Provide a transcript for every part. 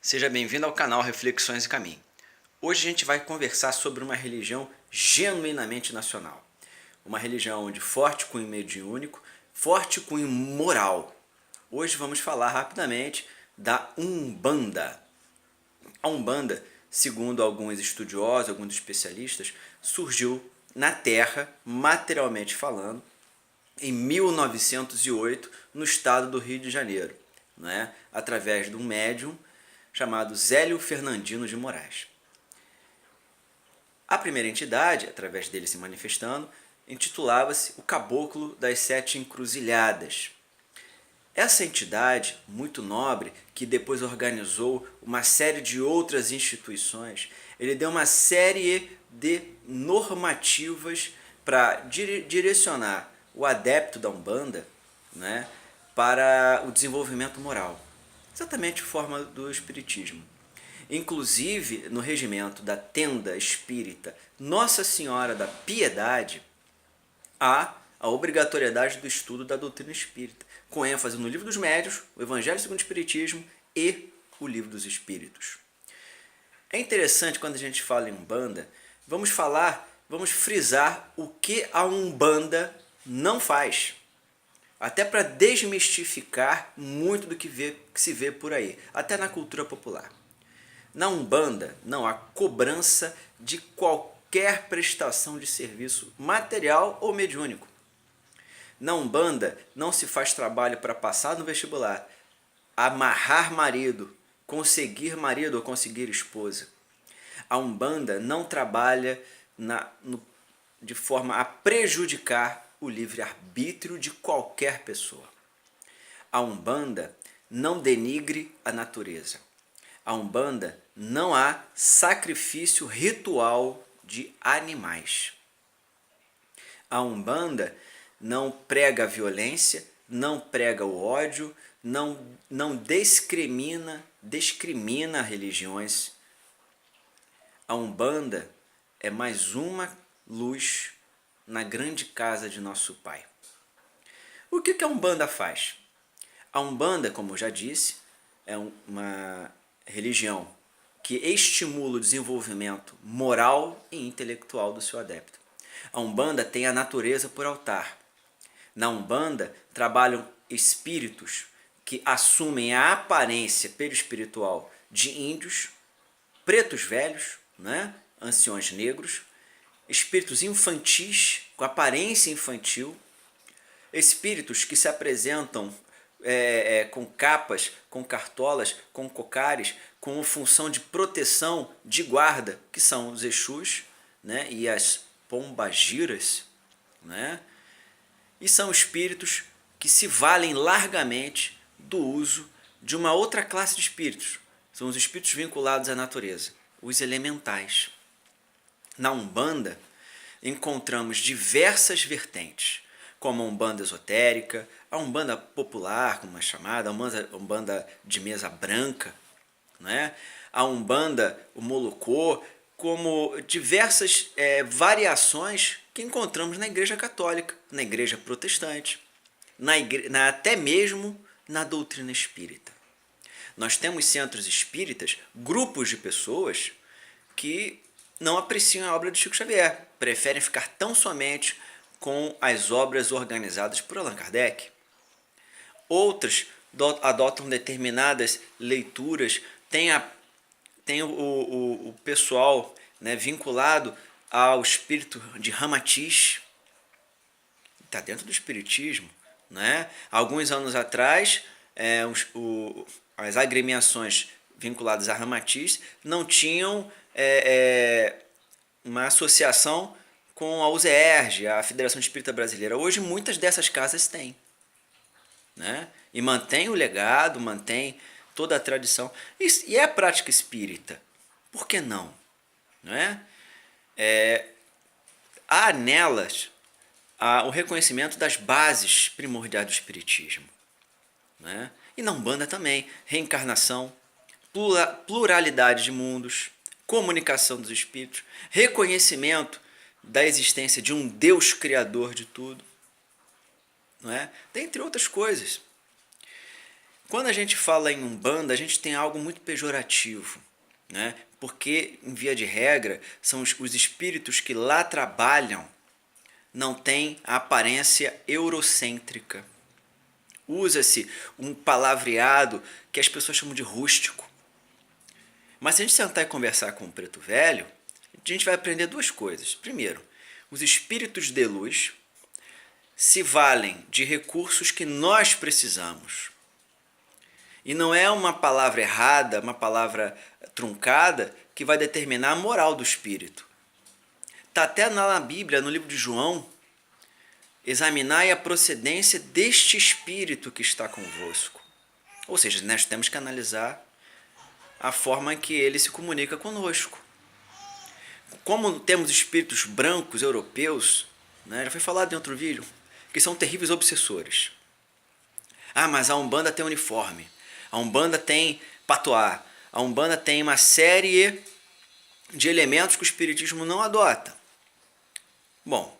Seja bem-vindo ao canal Reflexões e Caminho. Hoje a gente vai conversar sobre uma religião genuinamente nacional. Uma religião de forte cunho mediúnico, forte cunho moral. Hoje vamos falar rapidamente da Umbanda. A Umbanda, segundo alguns estudiosos, alguns especialistas, surgiu na Terra, materialmente falando, em 1908, no estado do Rio de Janeiro, né? Através de um médium chamado Zélio Fernandino de Moraes. A primeira entidade, através dele se manifestando, intitulava-se o Caboclo das Sete Encruzilhadas. Essa entidade, muito nobre, que depois organizou uma série de outras instituições, ele deu uma série de normativas para direcionar o adepto da Umbanda, né, para o desenvolvimento moral. Exatamente a forma do Espiritismo. Inclusive, no regimento da Tenda Espírita Nossa Senhora da Piedade, há a obrigatoriedade do estudo da doutrina espírita, com ênfase no Livro dos Médiuns, o Evangelho segundo o Espiritismo e o Livro dos Espíritos. É interessante quando a gente fala em Umbanda, vamos frisar o que a Umbanda não faz. Até para desmistificar muito do que se vê por aí, até na cultura popular. Na Umbanda não há cobrança de qualquer prestação de serviço material ou mediúnico. Na Umbanda não se faz trabalho para passar no vestibular, amarrar marido, conseguir marido ou conseguir esposa. A Umbanda não trabalha de forma a prejudicar o livre-arbítrio de qualquer pessoa. A Umbanda não denigre a natureza. A Umbanda não há sacrifício ritual de animais. A Umbanda não prega a violência, não prega o ódio, não discrimina religiões. A Umbanda é mais uma luz na grande casa de nosso Pai. O que a Umbanda faz? A Umbanda, como eu já disse, é uma religião que estimula o desenvolvimento moral e intelectual do seu adepto. A Umbanda tem a natureza por altar. Na Umbanda trabalham espíritos que assumem a aparência perispiritual de índios, pretos velhos, né? Anciões negros, espíritos infantis com aparência infantil, espíritos que se apresentam com capas, com cartolas, com cocares, com função de proteção, de guarda, que são os Exus, né, e as pombagiras, né, e são espíritos que se valem largamente do uso de uma outra classe de espíritos. São os espíritos vinculados à natureza, os elementais. Na Umbanda, encontramos diversas vertentes, como a Umbanda esotérica, a Umbanda popular, como é chamada, a Umbanda de mesa branca, né? A Umbanda, o Molocô, como diversas variações que encontramos na Igreja Católica, na Igreja Protestante, até mesmo na doutrina espírita. Nós temos centros espíritas, grupos de pessoas que não apreciam a obra de Chico Xavier, preferem ficar tão somente com as obras organizadas por Allan Kardec. Outras adotam determinadas leituras, tem o pessoal, né, vinculado ao espírito de Ramatiz, está dentro do espiritismo. Né? Alguns anos atrás, as agremiações vinculadas a Ramatiz não tinham uma associação com a USERJ, a Federação Espírita Brasileira. Hoje muitas dessas casas têm, né? E mantém o legado, mantém toda a tradição. E é a prática espírita. Por que não? Né? Há nelas o reconhecimento das bases primordiais do espiritismo. Né? E na Umbanda também, reencarnação, pluralidade de mundos, comunicação dos espíritos, reconhecimento da existência de um Deus criador de tudo, não é? Dentre outras coisas. Quando a gente fala em Umbanda, a gente tem algo muito pejorativo, né? Porque, em via de regra, são os espíritos que lá trabalham não têm a aparência eurocêntrica. Usa-se um palavreado que as pessoas chamam de rústico. Mas se a gente sentar e conversar com o preto velho, a gente vai aprender duas coisas. Primeiro, os espíritos de luz se valem de recursos que nós precisamos. E não é uma palavra errada, uma palavra truncada, que vai determinar a moral do espírito. Está até na Bíblia, no livro de João: examinai a procedência deste espírito que está convosco. Ou seja, nós temos que analisar a forma em que ele se comunica conosco. Como temos espíritos brancos europeus, né, já foi falado em outro vídeo, que são terríveis obsessores. Ah, mas a Umbanda tem uniforme, a Umbanda tem patuá, a Umbanda tem uma série de elementos que o Espiritismo não adota. Bom,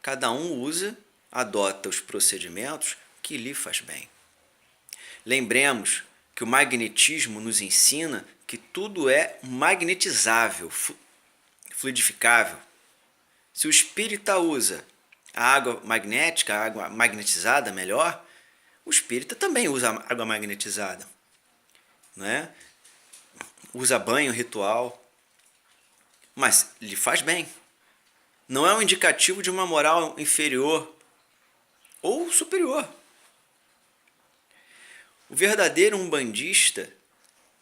cada um adota os procedimentos que lhe faz bem. Lembremos que o magnetismo nos ensina que tudo é magnetizável, fluidificável. Se o espírita usa a água magnética, a água magnetizada, melhor, o espírita também usa a água magnetizada, né? Usa banho ritual, mas lhe faz bem. Não é um indicativo de uma moral inferior ou superior. O verdadeiro umbandista,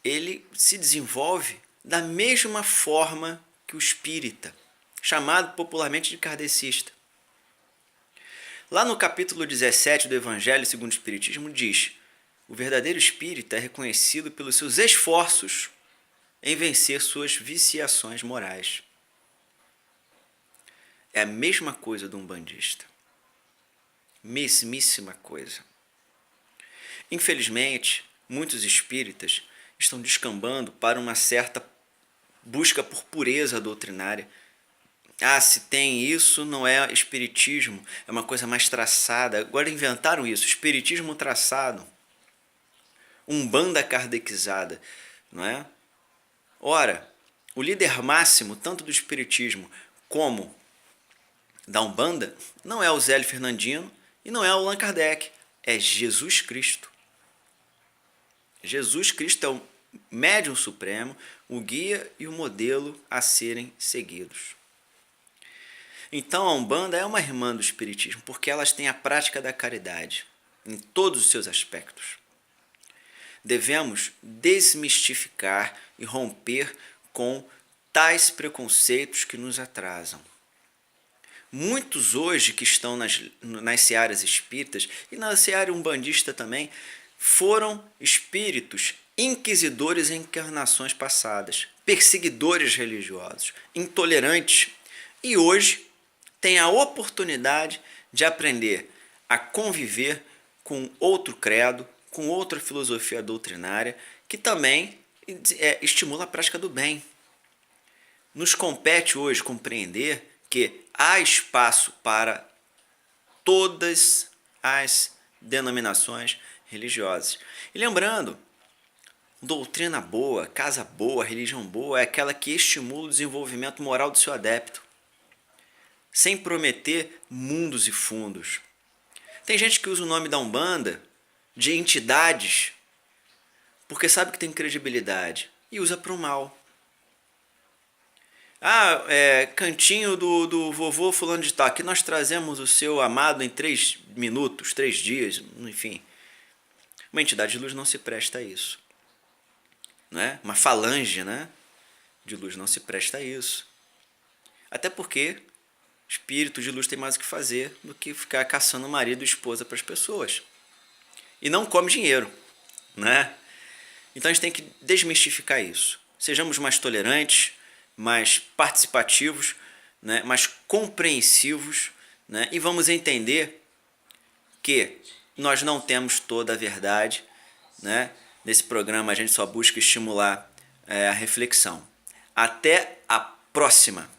ele se desenvolve da mesma forma que o espírita, chamado popularmente de kardecista. Lá no capítulo 17 do Evangelho segundo o Espiritismo diz: o verdadeiro espírita é reconhecido pelos seus esforços em vencer suas viciações morais. É a mesma coisa do umbandista. Mesmíssima coisa. Infelizmente, muitos espíritas estão descambando para uma certa busca por pureza doutrinária. Ah, se tem isso, não é espiritismo, é uma coisa mais traçada. Agora inventaram isso, espiritismo traçado. Umbanda kardecizada, não é? Ora, o líder máximo, tanto do espiritismo como da Umbanda, não é o Zélio Fernandino e não é o Allan Kardec, é Jesus Cristo. Jesus Cristo é o médium supremo, o guia e o modelo a serem seguidos. Então a Umbanda é uma irmã do Espiritismo, porque elas têm a prática da caridade em todos os seus aspectos. Devemos desmistificar e romper com tais preconceitos que nos atrasam. Muitos hoje que estão nas searas espíritas e na seara umbandista também foram espíritos inquisidores em encarnações passadas, perseguidores religiosos, intolerantes, e hoje têm a oportunidade de aprender a conviver com outro credo, com outra filosofia doutrinária, que também estimula a prática do bem. Nos compete hoje compreender que há espaço para todas as denominações religiosas. E lembrando, doutrina boa, casa boa, religião boa é aquela que estimula o desenvolvimento moral do seu adepto, sem prometer mundos e fundos. Tem gente que usa o nome da Umbanda de entidades porque sabe que tem credibilidade e usa para o mal. Ah, cantinho do vovô fulano de tal. Aqui nós trazemos o seu amado em 3 minutos, 3 dias, enfim. Uma entidade de luz não se presta a isso. Né? Uma falange, né, de luz não se presta a isso. Até porque espírito de luz tem mais o que fazer do que ficar caçando marido e esposa para as pessoas. E não come dinheiro. Né? Então a gente tem que desmistificar isso. Sejamos mais tolerantes, mais participativos, né, mais compreensivos, né, e vamos entender que nós não temos toda a verdade, né? Nesse programa a gente só busca estimular a reflexão. Até a próxima!